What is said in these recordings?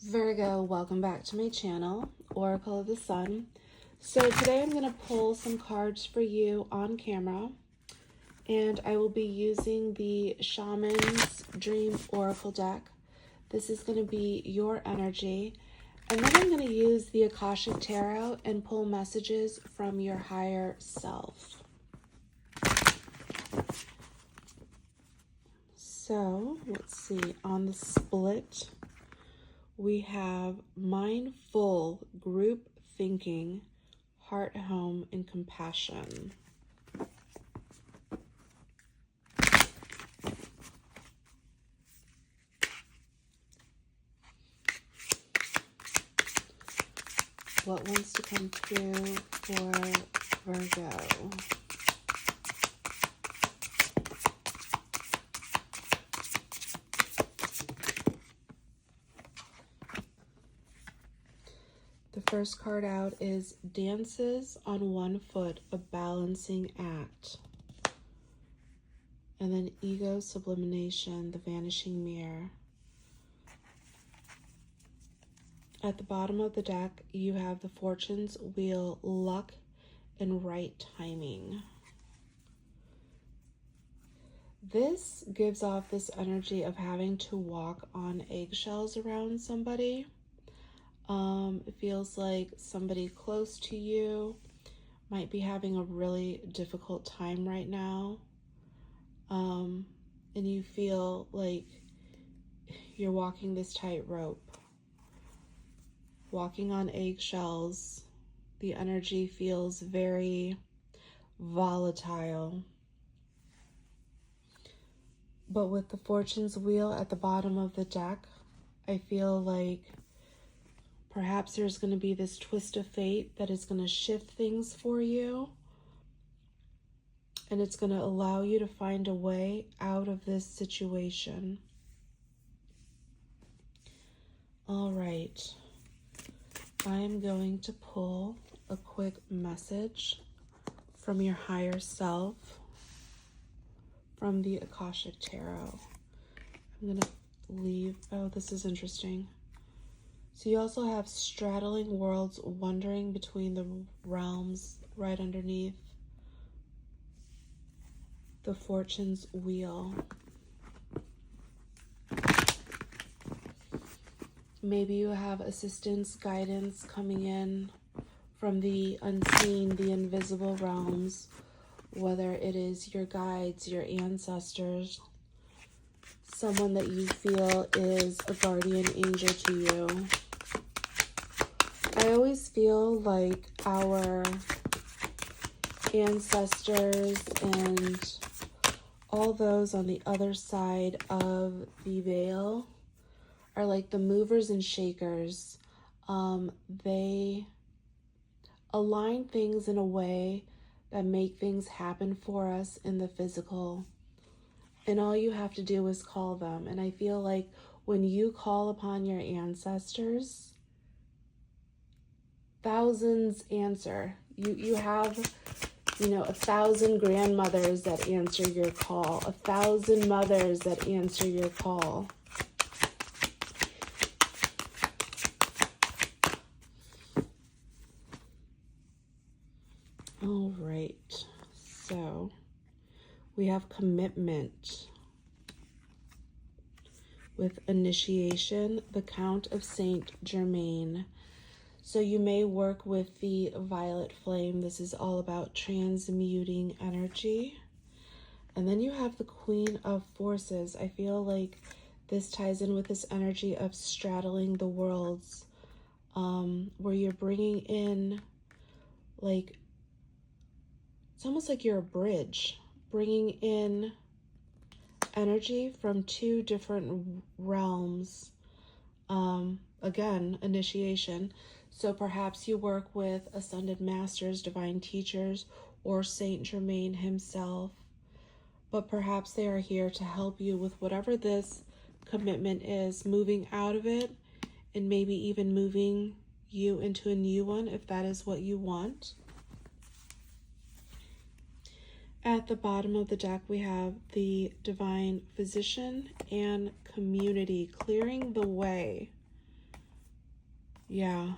Virgo, welcome back to my channel, Oracle of the Sun. So today I'm going to pull some cards for you on camera, and I will be using the Shaman's Dream Oracle deck. This is going to be your energy, and then I'm going to use the Akashic Tarot and pull messages from your higher self. So let's see, on the split, we have mindful, group thinking, heart, home, and compassion. What wants to come through for Virgo? The first card out is Dances on One Foot, a Balancing Act. And then Ego Sublimation, the Vanishing Mirror. At the bottom of the deck, you have the Fortune's Wheel, Luck, and Right Timing. This gives off this energy of having to walk on eggshells around somebody. It feels like somebody close to you might be having a really difficult time right now. And you feel like you're walking this tightrope, walking on eggshells. The energy feels very volatile. But with the Fortune's Wheel at the bottom of the deck, I feel like perhaps there's going to be this twist of fate that is going to shift things for you. And it's going to allow you to find a way out of this situation. All right. I am going to pull a quick message from your higher self from the Akashic Tarot. I'm going to leave. Oh, this is interesting. So you also have straddling worlds, wandering between the realms right underneath the Fortune's Wheel. Maybe you have assistance, guidance coming in from the unseen, the invisible realms, whether it is your guides, your ancestors, someone that you feel is a guardian angel to you. I always feel like our ancestors and all those on the other side of the veil are like the movers and shakers. They align things in a way that make things happen for us in the physical. And all you have to do is call them. And I feel like when you call upon your ancestors, thousands answer. You have, 1,000 grandmothers that answer your call, 1,000 mothers that answer your call. All right, so we have commitment with initiation, the Count of Saint Germain. So you may work with the violet flame. This is all about transmuting energy. And then you have the Queen of Forces. I feel like this ties in with this energy of straddling the worlds, where you're bringing in, like, it's almost like you're a bridge, bringing in energy from two different realms. Again, initiation. So perhaps you work with ascended masters, divine teachers, or Saint Germain himself. But perhaps they are here to help you with whatever this commitment is, moving out of it and maybe even moving you into a new one if that is what you want. At the bottom of the deck, we have the Divine Physician and Community, clearing the way. Yeah.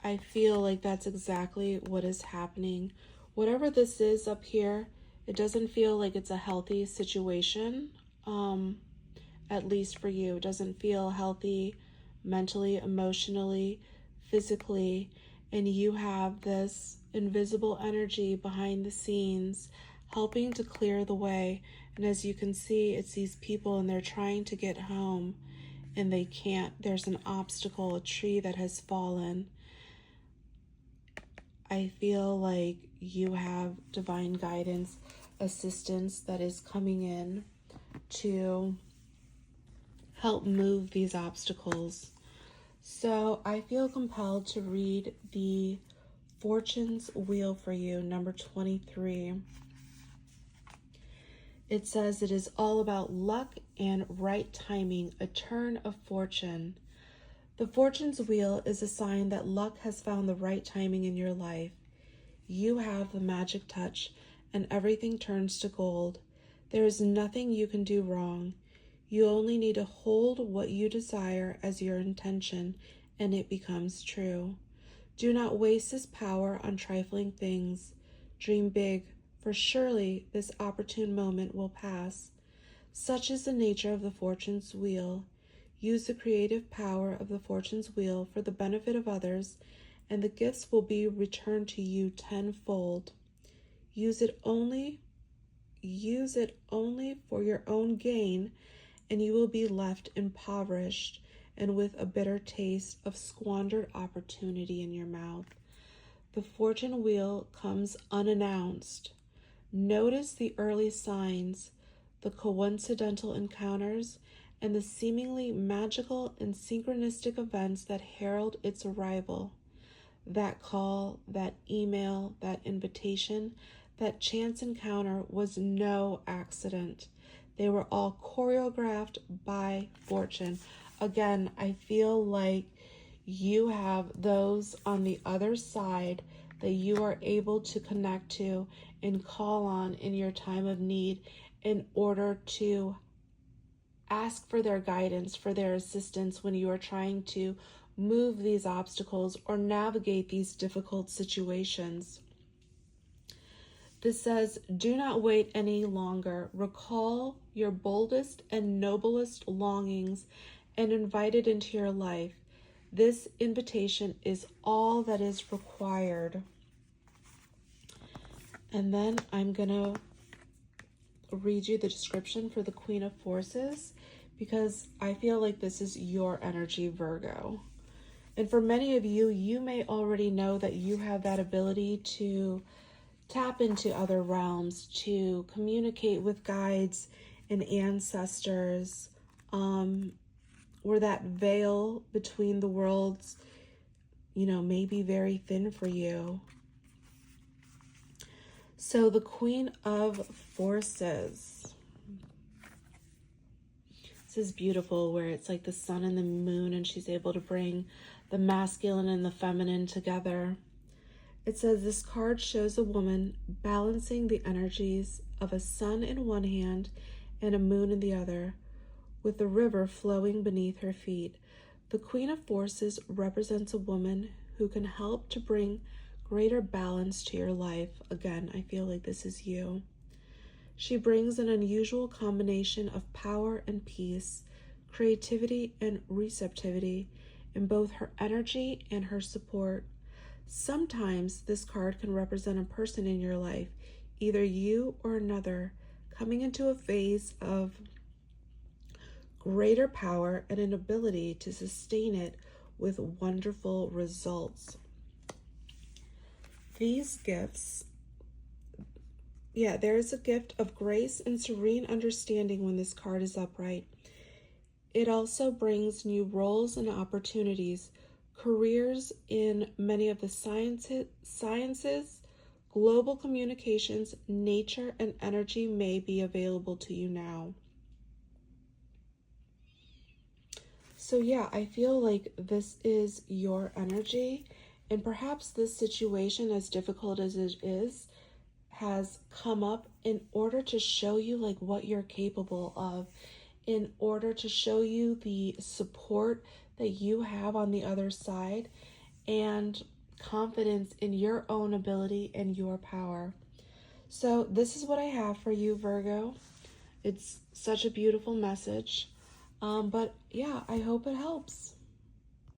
I feel like that's exactly what is happening. Whatever this is up here, it doesn't feel like it's a healthy situation. At least for you, it doesn't feel healthy mentally, emotionally, physically, and you have this invisible energy behind the scenes helping to clear the way. And as you can see, it's these people and they're trying to get home and they can't. There's an obstacle, a tree that has fallen. I feel like you have divine guidance, assistance that is coming in to help move these obstacles. So I feel compelled to read the Fortune's Wheel for you, number 23. It says it is all about luck and right timing, a turn of fortune. The Fortune's Wheel is a sign that luck has found the right timing in your life. You have the magic touch and everything turns to gold. There is nothing you can do wrong. You only need to hold what you desire as your intention and it becomes true. Do not waste this power on trifling things. Dream big, for surely this opportune moment will pass. Such is the nature of the Fortune's Wheel. Use the creative power of the Fortune's Wheel for the benefit of others, and the gifts will be returned to you tenfold. Use it only for your own gain, and you will be left impoverished and with a bitter taste of squandered opportunity in your mouth. The fortune wheel comes unannounced. Notice the early signs, the coincidental encounters, and the seemingly magical and synchronistic events that herald its arrival. That call, that email, that invitation, that chance encounter was no accident. They were all choreographed by fortune. Again, I feel like you have those on the other side that you are able to connect to and call on in your time of need in order to ask for their guidance, for their assistance when you are trying to move these obstacles or navigate these difficult situations. This says, do not wait any longer. Recall your boldest and noblest longings and invite it into your life. This invitation is all that is required. And then I'm going to read you the description for the Queen of Forces because I feel like this is your energy, Virgo. And for many of you, you may already know that you have that ability to tap into other realms, to communicate with guides and ancestors, where that veil between the worlds, may be very thin for you. So the Queen of Forces. This is beautiful where it's like the sun and the moon and she's able to bring the masculine and the feminine together. It says this card shows a woman balancing the energies of a sun in one hand and a moon in the other, with the river flowing beneath her feet. The Queen of Forces represents a woman who can help to bring greater balance to your life. Again, I feel like this is you. She brings an unusual combination of power and peace, creativity and receptivity in both her energy and her support. Sometimes this card can represent a person in your life, either you or another, coming into a phase of greater power and an ability to sustain it with wonderful results. These gifts, there is a gift of grace and serene understanding when this card is upright. It also brings new roles and opportunities, careers in many of the sciences, global communications, nature, and energy may be available to you now. So I feel like this is your energy, and perhaps this situation, as difficult as it is, has come up in order to show you like what you're capable of in order to show you the support that you have on the other side and confidence in your own ability and your power. So this is what I have for you, Virgo. It's such a beautiful message. But yeah, I hope it helps.